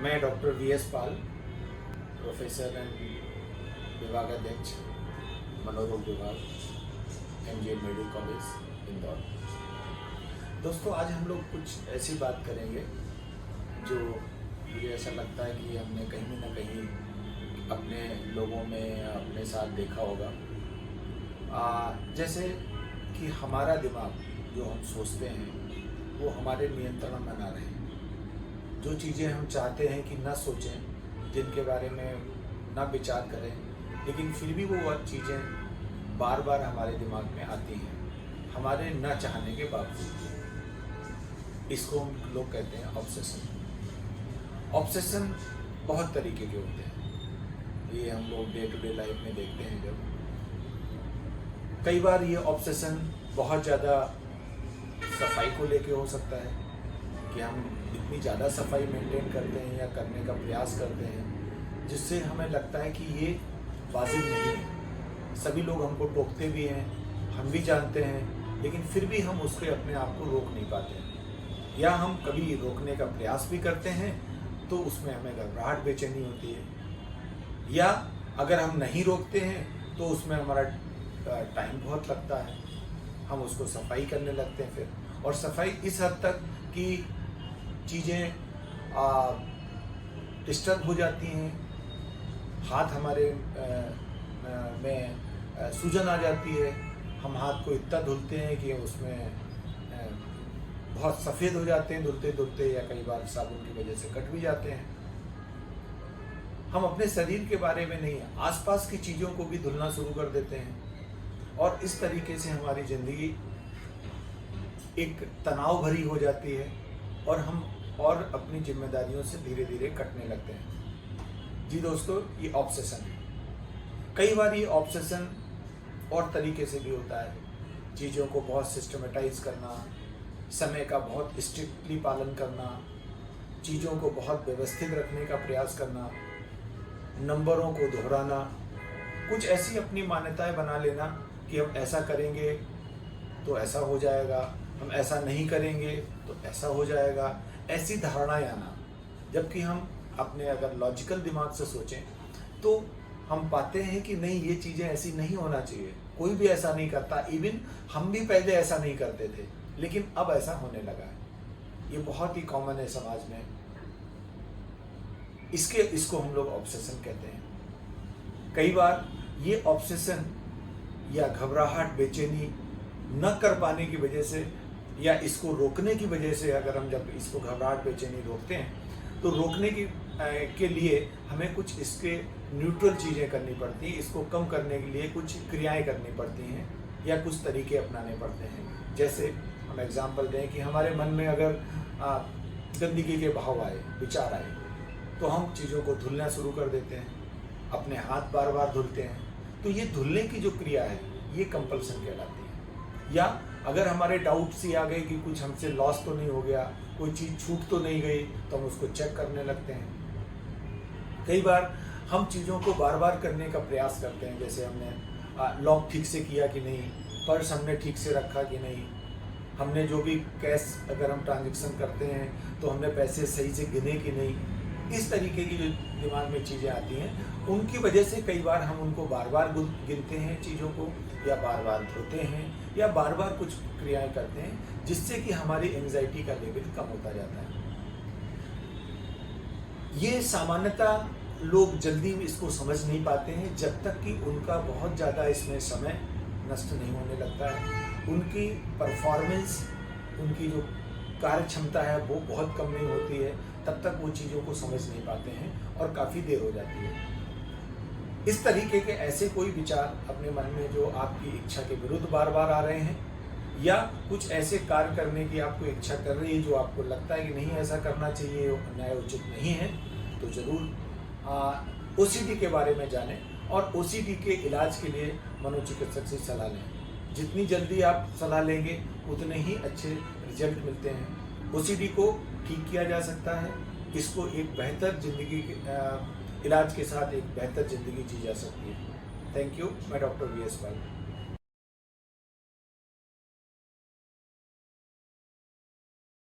मैं doctor VS. Pal, professor and विभागाध्यक्ष मनोरोग विभाग, एमजीएम मेडिकल कॉलेज इंदौर। दोस्तों, आज हम लोग कुछ ऐसी बात करेंगे जो मुझे ऐसा लगता है कि हमने कहीं ना कहीं अपने लोगों में अपने साथ देखा होगा। जैसे कि हमारा दिमाग जो हम सोचते हैं वो हमारे नियंत्रण में ना रहे। जो चीज़ें हम चाहते हैं कि ना सोचें, जिनके बारे में ना विचार करें, लेकिन फिर भी वो चीज़ें बार बार हमारे दिमाग में आती हैं हमारे ना चाहने के बावजूद। इसको हम लोग कहते हैं ऑब्सेशन। ऑब्सेशन बहुत तरीके के होते हैं, ये हम लोग डे टू डे लाइफ में देखते हैं। जब कई बार ये ऑब्सेशन बहुत ज़्यादा सफाई को लेके हो सकता है कि हम इतनी ज़्यादा सफाई मेंटेन करते हैं या करने का प्रयास करते हैं जिससे हमें लगता है कि ये वाजिब नहीं है। सभी लोग हमको टोकते भी हैं, हम भी जानते हैं, लेकिन फिर भी हम उसके अपने आप को रोक नहीं पाते हैं। या हम कभी रोकने का प्रयास भी करते हैं तो उसमें हमें घबराहट बेचैनी होती है। या अगर हम नहीं रोकते हैं तो उसमें हमारा टाइम बहुत लगता है, हम उसको सफाई करने लगते हैं फिर, और सफाई इस हद तक कि चीज़ें डिस्टर्ब हो जाती हैं, हाथ हमारे में सूजन आ जाती है, हम हाथ को इतना धुलते हैं कि उसमें बहुत सफ़ेद हो जाते हैं धुलते धुलते, या कई बार साबुन की वजह से कट भी जाते हैं। हम अपने शरीर के बारे में नहीं, आसपास की चीज़ों को भी धुलना शुरू कर देते हैं, और इस तरीके से हमारी ज़िंदगी एक तनाव भरी हो जाती है और हम और अपनी जिम्मेदारियों से धीरे धीरे कटने लगते हैं। जी दोस्तों, ये ऑब्सेशन है। कई बार ये ऑब्सेशन और तरीके से भी होता है, चीज़ों को बहुत सिस्टमेटाइज करना, समय का बहुत स्ट्रिक्टली पालन करना, चीज़ों को बहुत व्यवस्थित रखने का प्रयास करना, नंबरों को दोहराना, कुछ ऐसी अपनी मान्यताएं बना लेना कि हम ऐसा करेंगे तो ऐसा हो जाएगा, हम ऐसा नहीं करेंगे तो ऐसा हो जाएगा, ऐसी धारणाएं आना। जबकि हम अपने अगर लॉजिकल दिमाग से सोचें तो हम पाते हैं कि नहीं, ये चीज़ें ऐसी नहीं होना चाहिए, कोई भी ऐसा नहीं करता। इवन हम भी पहले ऐसा नहीं करते थे, लेकिन अब ऐसा होने लगा है। ये बहुत ही कॉमन है समाज में। इसको हम लोग ऑब्सेशन कहते हैं। कई बार ये ऑब्सेशन या घबराहट, बेचैनी न कर पाने की वजह से या इसको रोकने की वजह से, अगर हम जब इसको घबराहट बेचैनी रोकते हैं तो रोकने के लिए हमें कुछ इसके न्यूट्रल चीज़ें करनी पड़ती हैं। इसको कम करने के लिए कुछ क्रियाएं करनी पड़ती हैं या कुछ तरीके अपनाने पड़ते हैं। जैसे हम एग्जांपल दें कि हमारे मन में अगर गंदगी के भाव आए, विचार आए, तो हम चीज़ों को धुलना शुरू कर देते हैं, अपने हाथ बार बार धुलते हैं। तो ये धुलने की जो क्रिया है ये कंपल्सन कहलाती है। या अगर हमारे डाउट्स ही आ गए कि कुछ हमसे लॉस तो नहीं हो गया, कोई चीज़ छूट तो नहीं गई, तो हम उसको चेक करने लगते हैं। कई बार हम चीज़ों को बार बार करने का प्रयास करते हैं, जैसे हमने लॉक ठीक से किया कि नहीं, पर्स हमने ठीक से रखा कि नहीं, हमने जो भी कैश अगर हम ट्रांजेक्शन करते हैं तो हमने पैसे सही से गिने कि नहीं। इस तरीके की जो दिमाग में चीज़ें आती हैं, उनकी वजह से कई बार हम उनको बार बार गिनते हैं चीज़ों को, या बार बार धोते हैं, या बार बार कुछ क्रियाएं करते हैं, जिससे कि हमारी एंजाइटी का लेवल कम होता जाता है। ये सामान्यतः लोग जल्दी इसको समझ नहीं पाते हैं जब तक कि उनका बहुत ज़्यादा इसमें समय नष्ट नहीं होने लगता है, उनकी परफॉर्मेंस, उनकी जो कार्य क्षमता है वो बहुत कम नहीं होती है, तब तक वो चीज़ों को समझ नहीं पाते हैं और काफ़ी देर हो जाती है। इस तरीके के ऐसे कोई विचार अपने मन में जो आपकी इच्छा के विरुद्ध बार बार आ रहे हैं, या कुछ ऐसे कार्य करने की आपको इच्छा कर रही है जो आपको लगता है कि नहीं ऐसा करना चाहिए, न्याय उचित नहीं है, तो ज़रूर ओसीडी के बारे में जानें और ओसीडी के इलाज के लिए मनोचिकित्सक से सलाह लें। जितनी जल्दी आप सलाह लेंगे उतने ही अच्छे रिजल्ट मिलते हैं। ओसीडी को ठीक किया जा सकता है, इसको एक बेहतर जिंदगी इलाज के साथ एक बेहतर ज़िंदगी जी जा सकती है। Thank you. मैं डॉक्टर वी.एस. पाल।